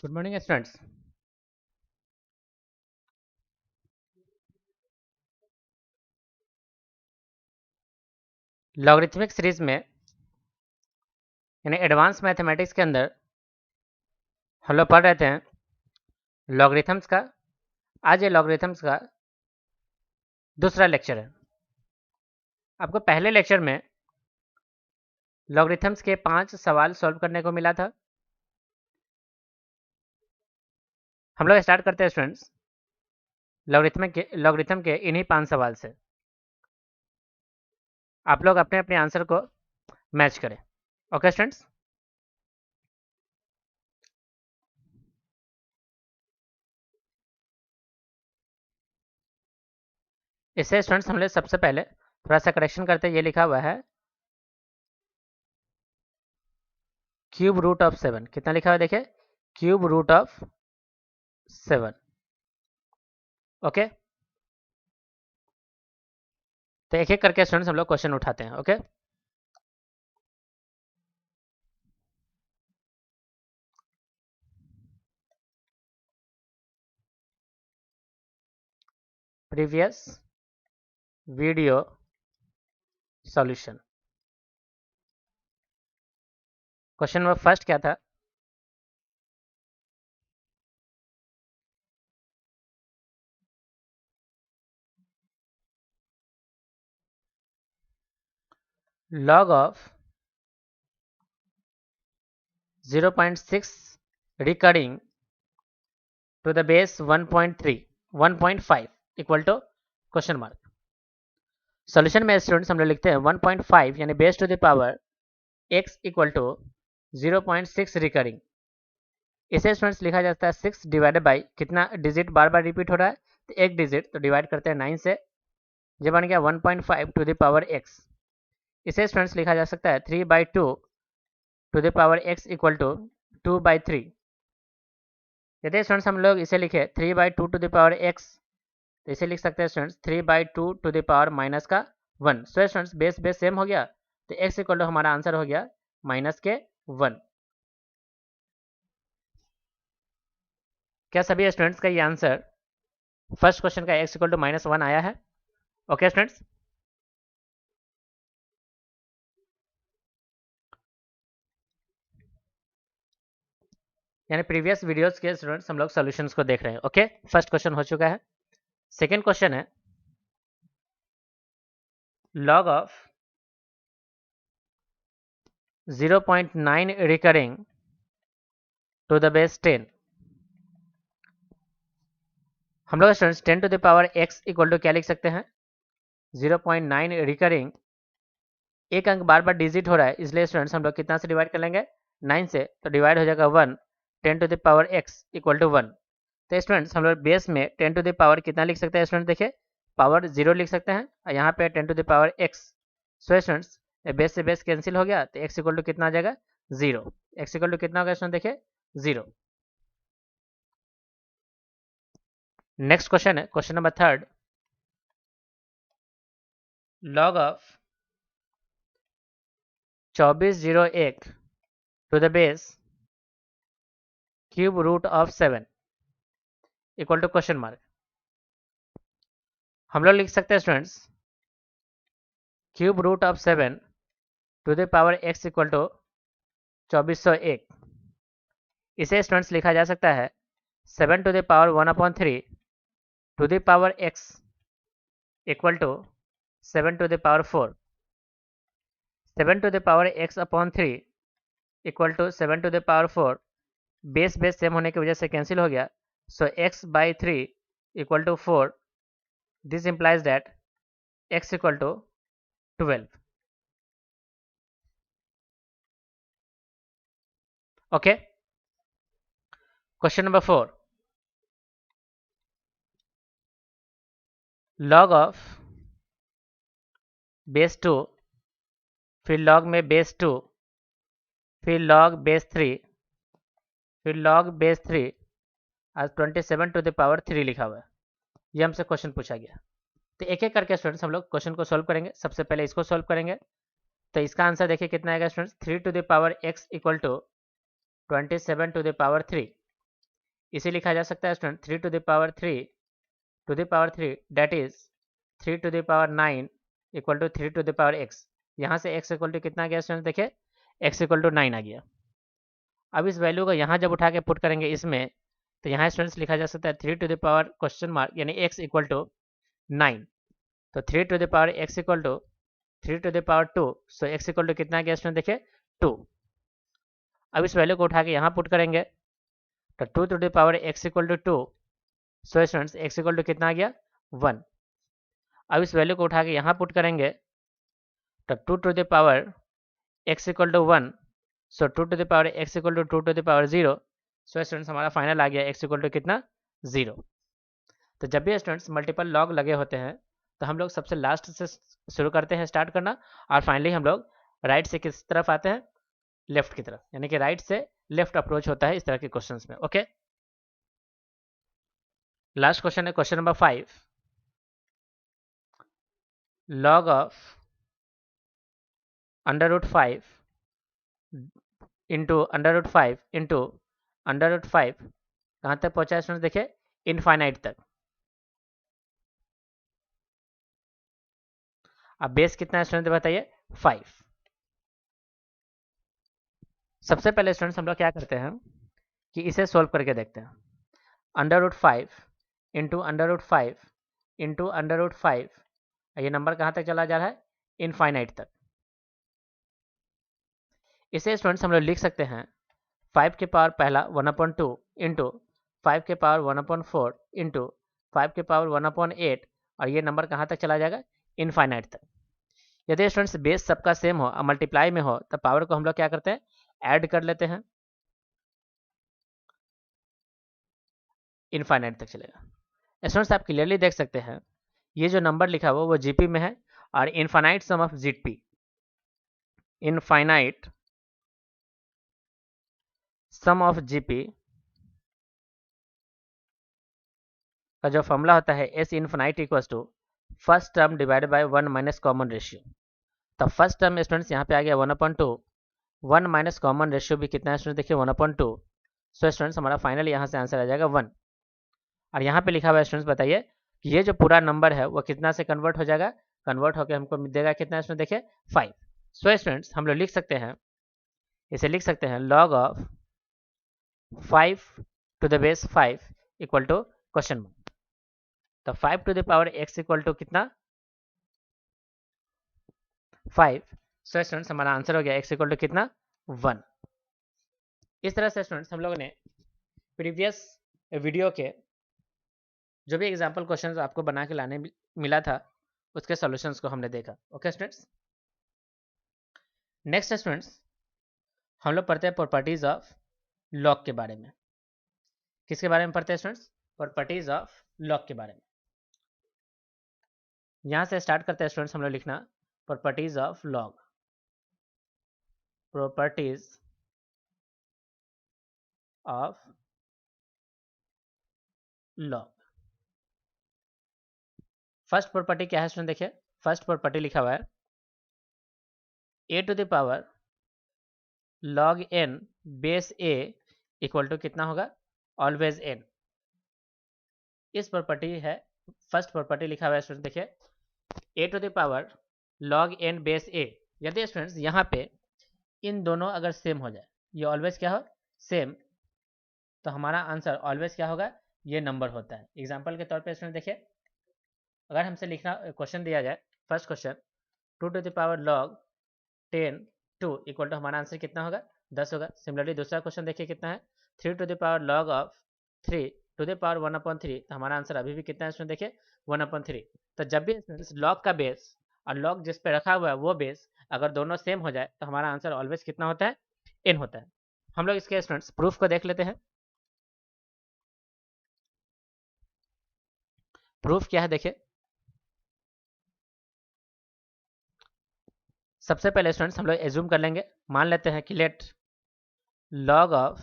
Good morning students. Logarithmic series में यानी advance mathematics के अंदर हम लोग पढ़ रहे थे लॉगरिथम्स का। आज ये लॉगरिथम्स का दूसरा लेक्चर है। आपको पहले लेक्चर में लॉगरिथम्स के 5 सवाल सॉल्व करने को मिला था। हम लोग स्टार्ट करते हैं स्टूडेंट्स लॉगरिथम के इन्हीं 5 सवाल से। आप लोग अपने अपने आंसर को मैच करें। ओके स्टूडेंट्स, इससे स्टूडेंट्स हम लोग सबसे पहले थोड़ा सा करेक्शन करते हैं। ये लिखा हुआ है क्यूब रूट ऑफ 7। कितना लिखा हुआ है देखिए, क्यूब रूट ऑफ 7। ओके, तो एक एक करके स्टूडेंट्स हम लोग क्वेश्चन उठाते हैं। Okay, previous video solution. Question number first क्या था? log of 0.6 recurring to the base 1.3 1.5 equal to question mark. Solution में स्टूडेंट्स हम लोग लिखते हैं 1.5 यानी base to the power x equal to 0.6 recurring. इसे स्टूडेंट्स लिखा जाता है 6 डिवाइडेड बाई कितना डिजिट बार बार रिपीट हो रहा है, तो एक डिजिट, तो डिवाइड करते हैं 9 से, जब बन गया 1.5 टू द पावर x। इसे स्टूडेंट्स लिखा जा सकता है 3/2 to the power x equal to 2/3। यदि स्टूडेंट्स हम लोग इसे लिखे 3/2 टू द पावर x, तो इसे लिख सकते हैं students 3/2 to the power minus का 1। So students base base same हो गया, तो x इक्वल टू हमारा आंसर हो गया माइनस के 1। क्या सभी स्टूडेंट्स का ये आंसर फर्स्ट क्वेश्चन का x इक्वल टू -1 आया है? ओके स्टूडेंट्स, यानी प्रीवियस वीडियोस के स्टूडेंट्स हम लोग सॉल्यूशंस को देख रहे हैं। ओके, फर्स्ट क्वेश्चन हो चुका है। सेकेंड क्वेश्चन है log of 0.9 recurring to the base 10। हम लोग students 10 to the power x equal to क्या लिख सकते हैं? 0.9 रिकरिंग, एक अंक बार बार डिजिट हो रहा है, इसलिए स्टूडेंट्स हम लोग कितना से डिवाइड कर लेंगे? 9 से, तो डिवाइड हो जाएगा 1। 10 to the power x equal to 1। तो स्टूडेंट्स हम लोग बेस में 10 टू द पावर कितना लिख सकते हैं? स्टूडेंट देखिए, पावर 0 लिख सकते हैं, और यहाँ पे 10 to the power x। So students base से बेस कैंसिल हो गया, तो x इक्वल टू कितना आ जाएगा? 0। x इक्वल टू कितना होगा स्टूडेंट देखिए? 0। नेक्स्ट क्वेश्चन है question number third, log of 2401 to the base cube root of 7 equal to question mark. हम लोग लिख सकते हैं students cube root of 7 to the power x equal to 2401। इसे स्टूडेंट्स लिखा जा सकता है 7 to the power 1/3 to the power x equal to 7 to the power 4। 7 to the power x upon 3 equal to 7 to the power 4। Base base same होने की वजह से cancel हो गया, so x/3 equal to 4। This implies that x equal to 12। Okay, question number 4, log of base 2, फिर log में base 2, फिर log base 3, फिर log बेस 3 आज 27 टू द पावर 3 लिखा हुआ है। ये हमसे क्वेश्चन पूछा गया, तो एक एक करके स्टूडेंट्स हम लोग क्वेश्चन को सॉल्व करेंगे। सबसे पहले इसको सॉल्व करेंगे, तो इसका आंसर देखिए कितना आएगा students? 3 to the power x equal to 27 to the power 3। इसे लिखा जा सकता है student 3 to the power 3 that is 3 to the power 9 equal to 3 to the power x। यहाँ से x इक्वल टू कितना आ गया स्टूडेंट, देखिए x इक्वल टू 9 आ गया। अब इस वैल्यू को यहाँ जब उठा के पुट करेंगे इसमें, तो यहाँ स्टूडेंट्स लिखा जा सकता है 3 to the power question mark यानी x इक्वल टू 9। तो 3 to the power x equal to 3 to the power 2, so x equal to कितना आ गया स्टूडेंट, देखिए 2। अब इस वैल्यू को उठा के यहाँ पुट करेंगे तो 2 to the power x equal to 2, so students x equal to कितना आ गया 1। अब इस वैल्यू को उठा के यहाँ पुट करेंगे तो 2 to the power x equal to 1, so 2 to the power x equal to 2 to the power 0। So students हमारा फाइनल आ गया x इक्वल टू कितना 0। तो जब भी स्टूडेंट्स मल्टीपल लॉग लगे होते हैं तो हम लोग सबसे लास्ट से शुरू करते हैं स्टार्ट करना, और फाइनली हम लोग राइट से किस तरफ आते हैं, लेफ्ट की तरफ, यानी कि राइट से लेफ्ट अप्रोच होता है इस तरह के क्वेश्चंस में। ओके, लास्ट क्वेश्चन है question number 5। Log of under root 5 into under root 5 into under root 5 कहाँ तक पहुंचा है स्टूडेंट्स, देखिए इनफाइनाइट तक। अब बेस कितना है स्टूडेंट बताइए, 5। सबसे पहले स्टूडेंट्स हम लोग क्या करते हैं कि इसे सोल्व करके देखते हैं। Under root 5 into under root 5 into under root 5, ये नंबर कहाँ तक चला जा रहा है, इनफाइनाइट तक। इसे स्टूडेंट्स हम लोग लिख सकते हैं 5 के पावर पहला 1/2 इंटू 5 के पावर 1/4 इंटू 5 के पावर 1/8, और ये नंबर कहाँ तक चला जाएगा, इनफाइनाइट तक। यदि स्टूडेंट्स बेस सबका सेम हो और मल्टीप्लाई में हो तो पावर को हम लोग क्या करते हैं, ऐड कर लेते हैं, इनफाइनाइट तक चलेगा। स्टूडेंट्स आप क्लियरली देख सकते हैं ये जो नंबर लिखा हुआ वो जीपी में है, और infinite sum of GP, infinite sum of GP का जो फॉर्मूला होता है S infinite equals to first term divided by 1 minus common ratio. तो फर्स्ट टर्म स्टूडेंट्स यहाँ पे आ गया 1/2, 1 माइनस कॉमन रेशियो भी कितना है स्टूडेंट, देखिए 1/2। सो स्टूडेंट्स हमारा फाइनल यहाँ से आंसर आ जाएगा 1। और यहाँ पे लिखा हुआ है स्टूडेंट्स बताइए कि ये जो पूरा नंबर है वो कितना से कन्वर्ट हो जाएगा, कन्वर्ट होकर हमको देगा कितना स्टूडेंट, देखिए 5। सो स्टूडेंट्स हम लोग लिख सकते हैं, इसे लिख सकते हैं log of 5 to the base 5 equal to question mark. तो 5 to the power x equal to कितना, 5। सो स्टूडेंट्स हमारा आंसर हो गया x इक्वल टू कितना, 1। इस तरह से स्टूडेंट्स हम लोगों ने प्रीवियस वीडियो के जो भी एग्जाम्पल क्वेश्चन आपको बना के लाने मिला था उसके सॉल्यूशंस को हमने देखा। ओके स्टूडेंट्स, नेक्स्ट स्टूडेंट्स हम लोग पढ़ते हैं प्रॉपर्टीज ऑफ लॉग के बारे में। किसके बारे में पढ़ते हैं स्टूडेंट्स, प्रॉपर्टीज ऑफ लॉग के बारे में। यहाँ से स्टार्ट करते हैं स्टूडेंट्स हम लोग लिखना properties of log, properties of log. First property क्या है स्टूडेंट, देखिए फर्स्ट प्रॉपर्टी लिखा हुआ है a to the power log n base a equal to कितना होगा, ऑलवेज एन। इस प्रॉपर्टी है, फर्स्ट प्रॉपर्टी लिखा हुआ है स्टूडेंट, देखिए a to the power log n base a. यदि स्टूडेंट्स यहाँ पे इन दोनों अगर सेम हो जाए, ये ऑलवेज क्या हो, सेम, तो हमारा आंसर ऑलवेज क्या होगा, ये नंबर होता है। एग्जाम्पल के तौर पे स्टूडेंट देखिए, अगर हमसे लिखना क्वेश्चन दिया जाए, first question 2 to the power log 10 2 equal to हमारा आंसर कितना होगा, 10 होगा। सिमिलरली दूसरा क्वेश्चन देखिए कितना है, 3 to the power log of 3 to the power 1/3, तो हमारा आंसर अभी भी कितना है स्टूडेंट, देखिए 1/3। तो जब भी लॉग का बेस और लॉग जिस पे रखा हुआ है वो बेस अगर दोनों सेम हो जाए तो हमारा आंसर ऑलवेज कितना होता है, n होता है। हम लोग इसके स्टूडेंट्स प्रूफ को देख लेते हैं। प्रूफ क्या है देखिए, सबसे पहले स्टूडेंट्स हम लोग एज्यूम कर लेंगे, मान लेते हैं कि let log of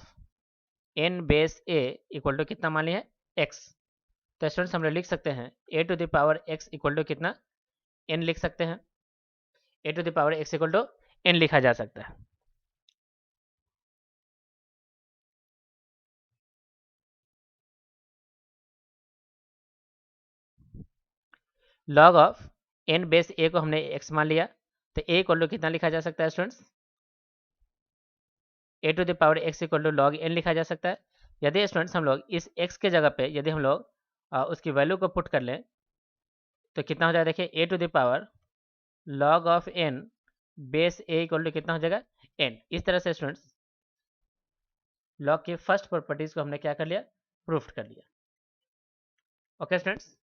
n base a equal to कितना मान लिया है, x। तो स्टूडेंट्स हम लोग लिख सकते हैं a to the power x equal to कितना, n लिख सकते हैं, a to the power x equal to n लिखा जा सकता है। Log of N base A को हमने एक्स मान लिया, तो ए इक्वल टू कितना लिखा जा सकता है students, A to the power X equal to log N लिखा जा सकता है। यदि स्टूडेंट्स हम लोग इस एक्स के जगह पे यदि हम लोग उसकी वैल्यू को पुट कर लें तो कितना हो जाएगा, देखिए a to the power log of N base a equal to कितना हो जाएगा एन। इस तरह से स्टूडेंट्स लॉग की फर्स्ट प्रॉपर्टीज को हमने क्या कर लिया, प्रूफ कर लिया। ओके स्टूडेंट्स,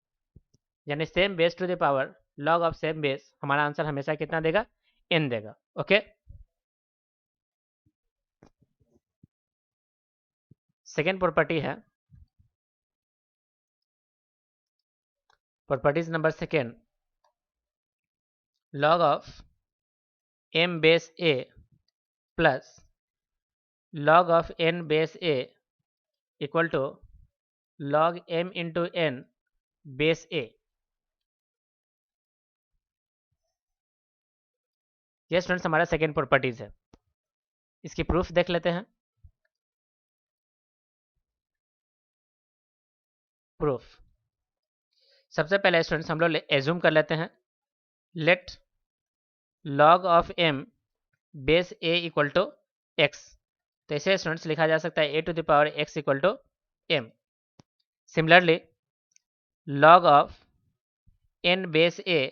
यानी same base to the power log of same base, हमारा आंसर हमेशा कितना देगा, एन देगा। ओके, सेकेंड प्रॉपर्टी है properties number second, log of m base a plus log of n base a equal to log m into n base a। ये students हमारा second properties है, इसकी प्रूफ देख लेते हैं। प्रूफ सबसे पहले स्टूडेंट्स हम लोग एज्यूम कर लेते हैं, let log of m base a equal to X. तो इसे स्टूडेंट्स लिखा जा सकता है a to the power x equal to m। Similarly log of n base a,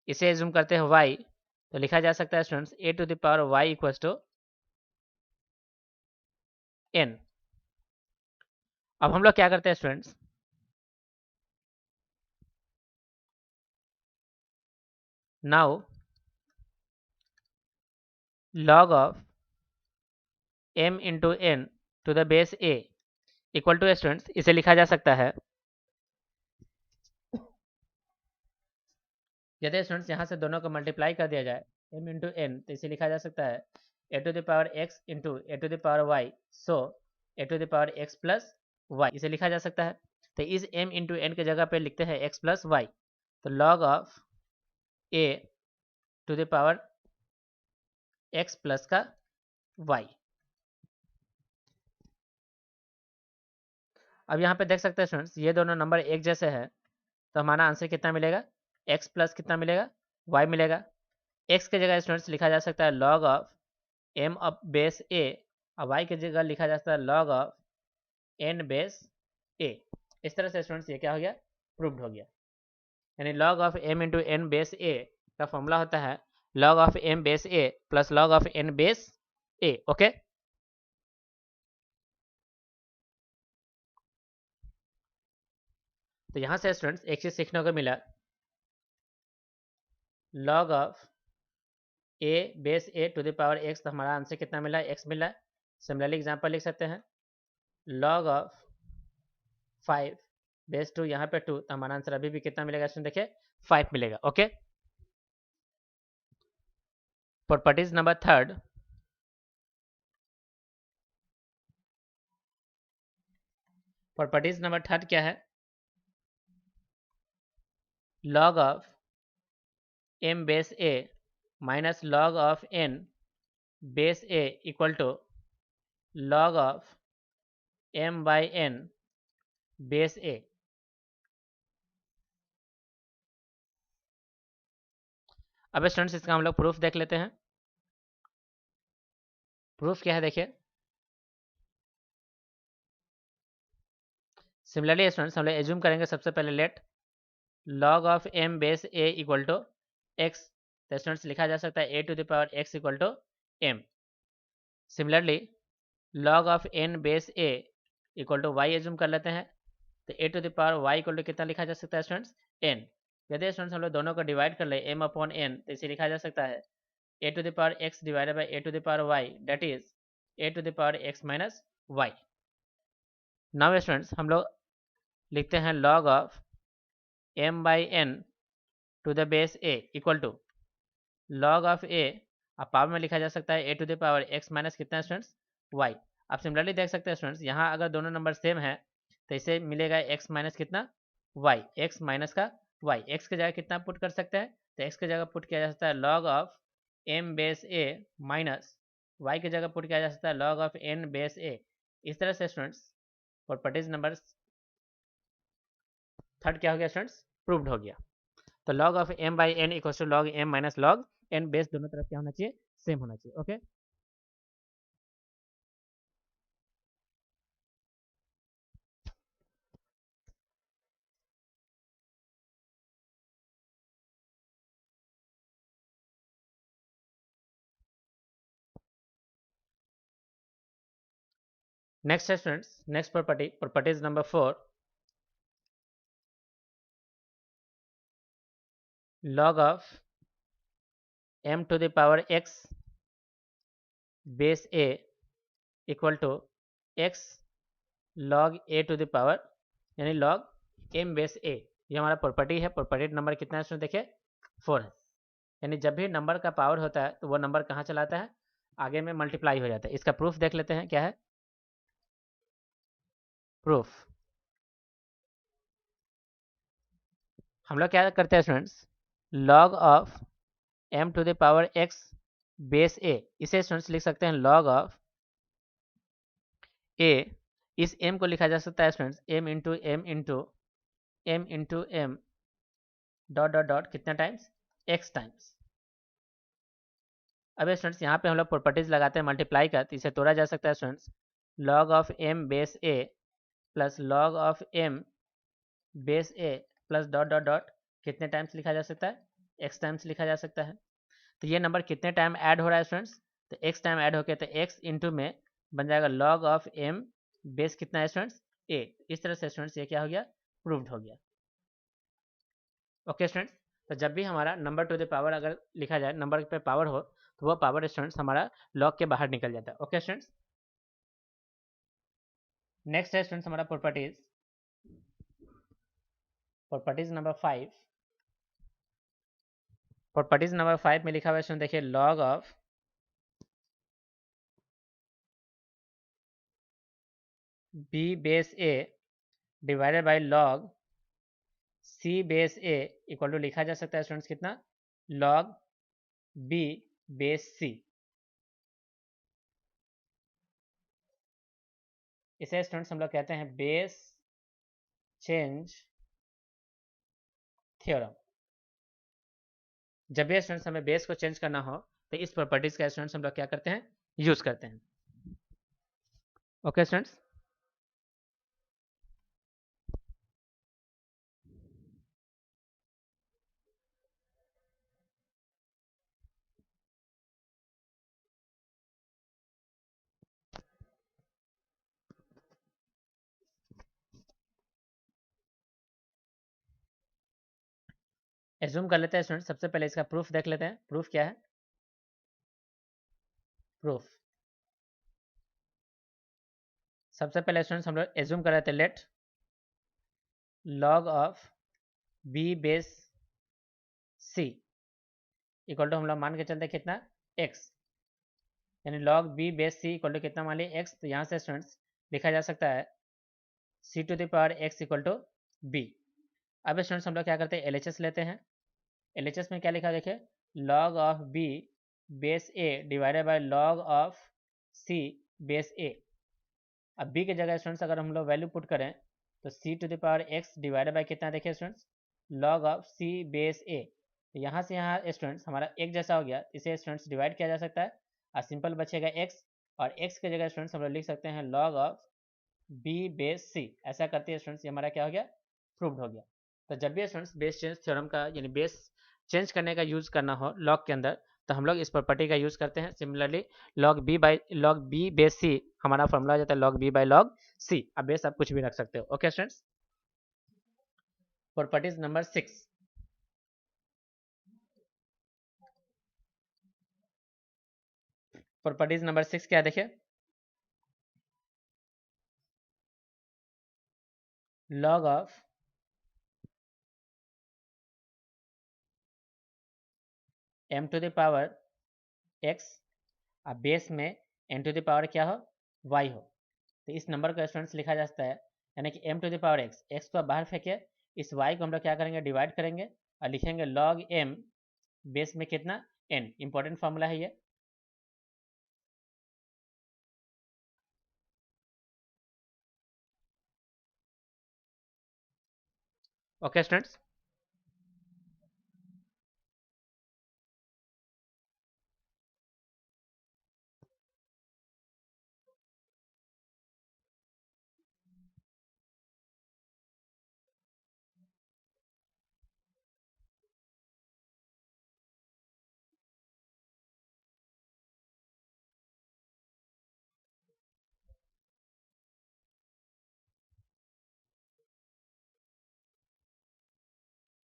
इसे एज्यूम करते हैं y, तो लिखा जा सकता है students a to the power y equal to n। अब हम लोग क्या करते हैं students, now log of m into n to the base a equal to students, इसे लिखा जा सकता है, यदि स्टूडेंट्स यहाँ से दोनों को मल्टीप्लाई कर दिया जाए m इंटू n, तो इसे लिखा जा सकता है a to the power x into a to the power y, so a to the power x plus y, इसे लिखा जा सकता है। तो इस m इंटू n के जगह पे लिखते हैं x प्लस y, तो log of a to the power x plus का y। अब यहाँ पे देख सकते हैं स्टूडेंट्स, ये दोनों नंबर एक जैसे हैं, तो हमारा आंसर कितना मिलेगा, x प्लस कितना मिलेगा, y मिलेगा। x के जगह स्टूडेंट्स लिखा जा सकता है log of m of base a, और y की जगह लिखा जा सकता है log of n base a। इस तरह से स्टूडेंट्स ये क्या हो गया, प्रूव्ड हो गया। यानी log of m into n base a का फॉर्मूला होता है log of m base a plus log of n base a। Okay, तो यहाँ से स्टूडेंट्स एक चीज सीखने को मिला, log of a base a to the power x, तो हमारा आंसर कितना मिला, x मिला। सिमिलरली एग्जांपल लिख सकते हैं log ऑफ 5 बेस 2, यहाँ पे 2, तो हमारा आंसर अभी भी कितना मिलेगा स्टूडेंट, देखिए 5 मिलेगा। Okay, properties number third, properties number third क्या है, log of m base a minus log of n base a equal to log of m by n base a। अब स्टूडेंट्स इसका हम लोग प्रूफ देख लेते हैं। प्रूफ क्या है, देखिए सिमिलरली स्टूडेंट्स हम लोग एज्यूम करेंगे सबसे पहले, let log of m base a equal to x, तो स्टूडेंट्स लिखा जा सकता है a to the power x equal to m। Similarly log of n base a equal to y assume कर लेते हैं, तो a to the power y equal to कितना लिखा जा सकता है स्टूडेंट्स, n। यदि स्टूडेंट्स हम लोग दोनों को डिवाइड कर ले m अपॉन n, तो इसे लिखा जा सकता है a to the power x divided by a to the power y, that is a to the power x minus y। Now students हम लोग लिखते हैं log of m by n to the base a equal to log of a, अब power में लिखा जा सकता है a to the power x minus कितना स्टूडेंट्स, y। आप सिमिलरली देख सकते हैं स्टूडेंट्स, यहाँ अगर दोनों नंबर सेम है तो इसे मिलेगा x माइनस कितना, y, x माइनस का y। x की जगह कितना पुट कर सकते हैं, तो x की जगह पुट किया जा सकता है log of m base a minus y की जगह पुट किया जा सकता है log of n base a। इस तरह से स्टूडेंट्स प्रॉपर्टीज नंबर थर्ड क्या हो गया स्टूडेंट्स, प्रूव्ड हो गया। तो log of m by n equal to log m minus log n, base दोनों तरफ क्या होना चाहिए, सेम होना चाहिए। ओके, नेक्स्ट है students, next properties number 4, log of m to the power x base a equal to x log a to the power, यानी log m base a, ये हमारा प्रॉपर्टी है। प्रॉपर्टी नंबर कितना है इसमें देखिए, 4 है। यानी जब भी नंबर का पावर होता है तो वो नंबर कहाँ चलाता है, आगे में मल्टीप्लाई हो जाता है। इसका प्रूफ देख लेते हैं क्या है। प्रूफ हम लोग क्या करते हैं students, log of m to the power x base a, इसे स्टूडेंट्स लिख सकते हैं log ऑफ a। इस m को लिखा जा सकता है students m into m dot dot dot कितना टाइम्स, x टाइम्स। अब स्टूडेंट्स यहाँ पे हम लोग प्रॉपर्टीज लगाते हैं मल्टीप्लाई का, तो इसे तोड़ा जा सकता है students, log of m base a plus log of m base a plus dot dot dot कितने टाइम्स लिखा जा सकता है, x टाइम्स लिखा जा सकता है। तो ये नंबर कितने टाइम ऐड हो रहा है स्टूडेंट्स, तो x टाइम ऐड होकर तो x इंटू में बन जाएगा log ऑफ m बेस कितना है स्टूडेंट्स, a। इस तरह से स्टूडेंट्स ये क्या हो गया, प्रूव्ड हो गया। ओके स्टूडेंट्स, तो जब भी हमारा नंबर टू द पावर अगर लिखा जाए, नंबर पे पावर हो, तो वो पावर स्टूडेंट्स हमारा लॉग के बाहर निकल जाता है। ओके स्टूडेंट्स, नेक्स्ट है स्टूडेंट्स हमारा properties, properties number 5। Properties number 5 में लिखा हुआ है स्टूडेंट देखिए, log of b base a divided by log c base a equal to लिखा जा सकता है स्टूडेंट्स कितना, log b बेस c। इसे स्टूडेंट्स हम लोग कहते हैं बेस चेंज थ्योरम। जब भी स्टूडेंट्स हमें बेस को चेंज करना हो तो इस प्रॉपर्टीज का स्टूडेंट्स हम लोग क्या करते हैं, यूज करते हैं। ओके स्टूडेंट्स, एज्यूम कर लेते हैं स्टूडेंट्स, सबसे पहले इसका प्रूफ देख लेते हैं। प्रूफ क्या है, प्रूफ सबसे पहले स्टूडेंट्स हम लोग एज्यूम कर रहे थे, let log of b base c equal to हम लोग मान के चलते कितना, x, यानी log b base c equal to कितना मान लिया, x। तो यहाँ से स्टूडेंट्स लिखा जा सकता है c to the power x equal to b। अब स्टूडेंट्स हम लोग क्या करते हैं, LHS लेते हैं। LHS में क्या लिखा देखिए, log of b base a divided bye log of c base a। अब b की जगह स्टूडेंट्स अगर हम लोग वैल्यू पुट करें तो c to the power x divided by कितना देखिए students, log of c base a। तो यहाँ से यहाँ स्टूडेंट्स हमारा एक जैसा हो गया, इसे स्टूडेंट्स डिवाइड किया जा सकता है और सिंपल बचेगा x, और x की जगह स्टूडेंट्स हम लोग लिख सकते हैं log of b base c। ऐसा करते हैं स्टूडेंट्स ये हमारा क्या हो गया, प्रूव्ड हो गया। तो जब भी स्टूडेंट्स बेस चेंज थ्योरम का यानी बेस चेंज करने का यूज़ करना हो लॉग के अंदर, तो हम लोग इस प्रॉपर्टी का यूज़ करते हैं। Similarly log b base c हमारा फॉर्मूला हो जाता है log b by log c। अब बेस आप कुछ भी रख सकते हो। Okay students, properties number 6, properties number 6 क्या है देखिए, log of m to the power x, अब बेस में n टू द पावर क्या हो, y हो। तो इस नंबर को स्टूडेंट्स लिखा जा सकता है, यानी कि m to the power x को आप बाहर फेंके, इस y को हम लोग क्या करेंगे, डिवाइड करेंगे और लिखेंगे log m बेस में कितना, n। इंपॉर्टेंट फार्मूला है ये। ओके स्टूडेंट्स,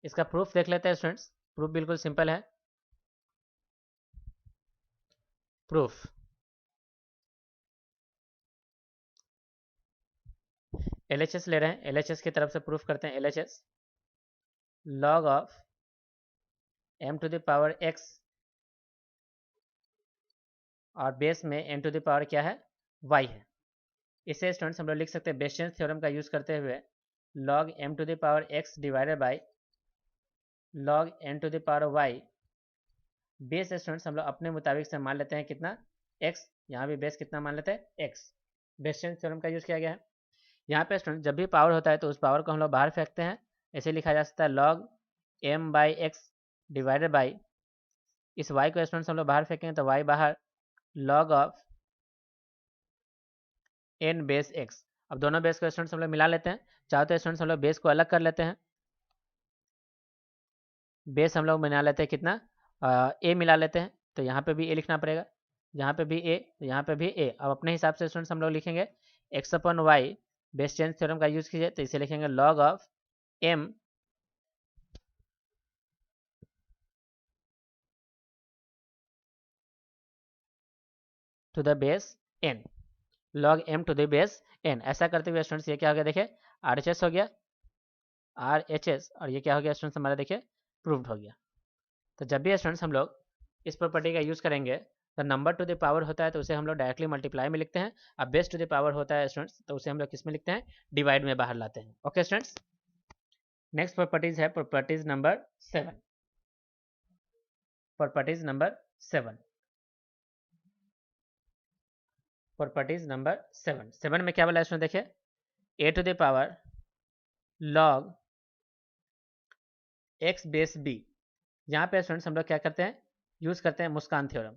इसका प्रूफ देख लेते हैं स्टूडेंट्स। प्रूफ बिल्कुल सिंपल है। प्रूफ LHS ले रहे हैं, LHS की तरफ से प्रूफ करते हैं। LHS log of m to the power x और बेस में n टू द पावर क्या है, y है। इसे स्टूडेंट्स हम लोग लिख सकते हैं बेस्टियन थ्योरम का यूज करते हुए log m to the power x divided by log n to the power y। Base students हम लोग अपने मुताबिक से मान लेते हैं कितना, x। यहाँ भी बेस कितना मान लेते हैं, x। बेस्टियन थ्योरम का यूज किया गया है। यहाँ पे स्टूडेंट जब भी पावर होता है तो उस पावर को हम लोग बाहर फेंकते हैं। ऐसे लिखा जा सकता है log m by x divided by, इस y को स्टूडेंट्स हम लोग बाहर फेंकेंगे तो y बाहर log of n base x। अब दोनों बेस को स्टूडेंट्स हम लोग मिला लेते हैं। चाहे तो स्टूडेंट्स हम लोग बेस को अलग कर लेते हैं। बेस हम लोग मिला लेते हैं कितना, a मिला लेते हैं, तो यहाँ पे भी a लिखना पड़ेगा, यहाँ पे भी a, तो यहाँ पे भी a। अब अपने हिसाब से स्टूडेंट्स हम लोग लिखेंगे x upon y, base change theorem का यूज कीजिए तो इसे लिखेंगे log of m to the base n, log m to the base n। ऐसा करते हुए स्टूडेंट्स ये क्या हो गया, देखिए RHS हो गया, RHS, और ये क्या हो गया स्टूडेंट्स हमारा, देखिए प्रूव्ड हो गया। तो जब भी स्टूडेंट्स हम लोग इस प्रॉपर्टी का यूज़ करेंगे तो नंबर टू द पावर होता है तो उसे हम लोग डायरेक्टली मल्टीप्लाई में लिखते हैं। अब बेस टू द पावर होता है स्टूडेंट्स तो उसे हम लोग किस में लिखते हैं, डिवाइड में बाहर लाते हैं। ओके स्टूडेंट्स, नेक्स्ट प्रॉपर्टीज है properties number 7। Properties number 7, properties number 7 में क्या बोला है स्टूडेंट, देखिए a to the power log x base b। यहाँ पे स्टूडेंट्स हम लोग क्या करते हैं, यूज़ करते हैं मुस्कान थ्योरम।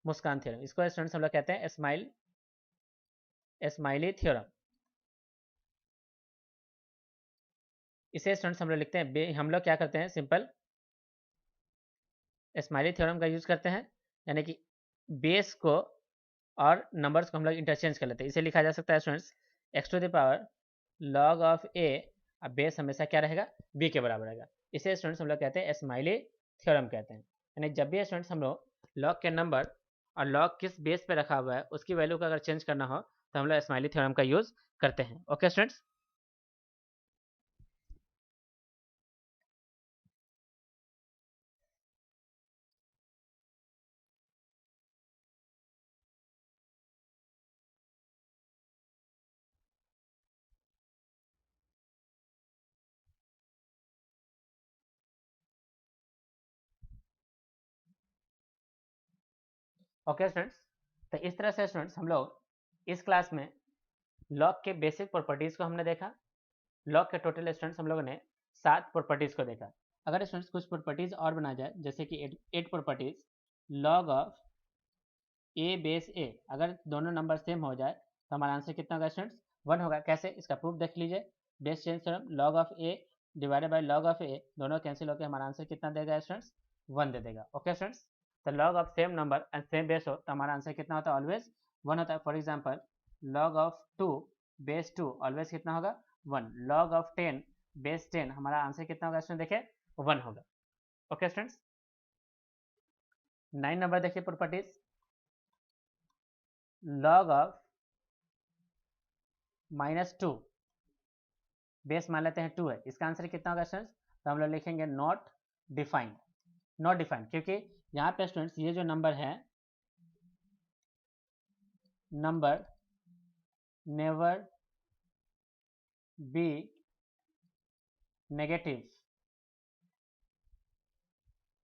मुस्कान थ्योरम इसको स्टूडेंट्स हम लोग कहते हैं स्माइली थ्योरम। इसे स्टूडेंट्स हम लोग लिखते हैं, हम लोग क्या करते हैं, सिंपल स्माइली थ्योरम का यूज़ करते हैं, यानी कि बेस को और नंबर्स को हम लोग इंटरचेंज कर लेते हैं। इसे लिखा जा सकता है students x to the power log of a। अब बेस हमेशा क्या रहेगा, b के बराबर रहेगा। इसे स्टूडेंट्स हम लोग कहते हैं स्माइली थ्योरम कहते हैं। यानी जब भी स्टूडेंट्स हम लोग लॉग के नंबर और लॉग किस बेस पे रखा हुआ है उसकी वैल्यू को अगर चेंज करना हो तो हम लोग स्माइली थ्योरम का यूज़ करते हैं। ओके स्टूडेंट्स, ओके स्टूडेंट्स, तो इस तरह से स्टूडेंट्स हम लोग इस क्लास में लॉग के बेसिक प्रॉपर्टीज़ को हमने देखा। लॉग के टोटल स्टूडेंट्स हम लोगों ने 7 प्रॉपर्टीज़ को देखा। अगर स्टूडेंट्स कुछ प्रॉपर्टीज़ और बना जाए, जैसे कि 8 properties log of a base a, अगर दोनों नंबर सेम हो जाए तो हमारा आंसर कितना होगा स्टूडेंट्स, 1 होगा। कैसे, इसका प्रूफ देख लीजिए। Base change theorem, log of a divided by log of a, दोनों कैंसिल होकर हमारा आंसर कितना देगा स्टूडेंट्स, 1 दे देगा। ओके स्टूडेंट्स, तो log of same number and same base हो तो हमारा आंसर कितना होता है, ऑलवेज 1 होता है। For example log of 2 base 2 always कितना होगा, 1। लॉग ऑफ 10 बेस 10 हमारा आंसर कितना होगा स्टूडेंट, देखिए 1 होगा। ओके स्टूडेंट्स, 9 नंबर देखिए प्रॉपर्टीज, लॉग ऑफ -2 बेस मान लेते हैं 2 है, इसका आंसर कितना होगा स्टूडेंट्स, तो हम लोग लिखेंगे नॉट डिफाइंड। नॉट डिफाइंड क्योंकि यहाँ पे स्टूडेंट्स ये जो नंबर है, नंबर नेवर बी नेगेटिव।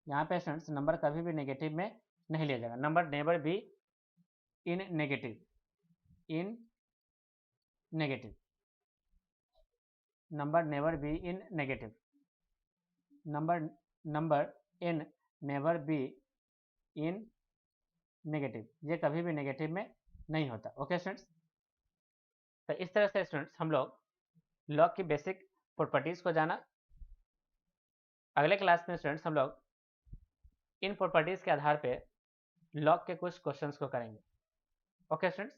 यहाँ पे स्टूडेंट्स नंबर कभी भी नेगेटिव में नहीं लिया जाएगा। Number never be in negative, in negative, number never be in negative, number in never be in negative, ये कभी भी नेगेटिव में नहीं होता। ओके स्टूडेंट्स, तो इस तरह से स्टूडेंट्स हम लोग लॉग की बेसिक प्रॉपर्टीज को जाना। अगले क्लास में स्टूडेंट्स हम लोग इन प्रॉपर्टीज के आधार पे लॉग के कुछ क्वेश्चंस को करेंगे। ओके स्टूडेंट्स,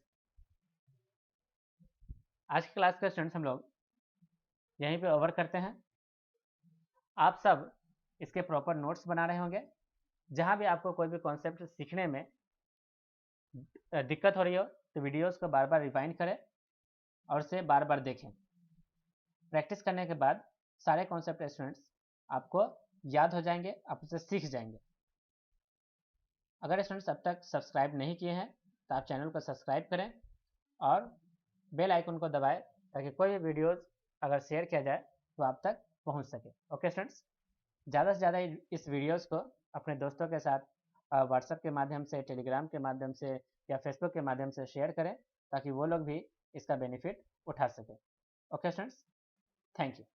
आज की क्लास का स्टूडेंट्स हम लोग यहीं पे ओवर करते हैं। आप सब इसके प्रॉपर नोट्स बना रहे होंगे। जहाँ भी आपको कोई भी कॉन्सेप्ट सीखने में दिक्कत हो रही हो तो वीडियोस को बार बार रिवाइंड करें और उसे बार बार देखें। प्रैक्टिस करने के बाद सारे कॉन्सेप्ट स्टूडेंट्स आपको याद हो जाएंगे, आप उसे सीख जाएंगे। अगर स्टूडेंट्स अब तक सब्सक्राइब नहीं किए हैं तो आप चैनल को सब्सक्राइब करें और बेल आइकन को दबाएं ताकि कोई भी वीडियोस अगर शेयर किया जाए तो आप तक पहुंच सके। ओके स्टूडेंट्स, ज़्यादा से ज़्यादा इस वीडियोस को अपने दोस्तों के साथ व्हाट्सएप के माध्यम से, टेलीग्राम के माध्यम से या फेसबुक के माध्यम से शेयर करें ताकि वो लोग भी इसका बेनिफिट उठा सकें। Okay students, thank you.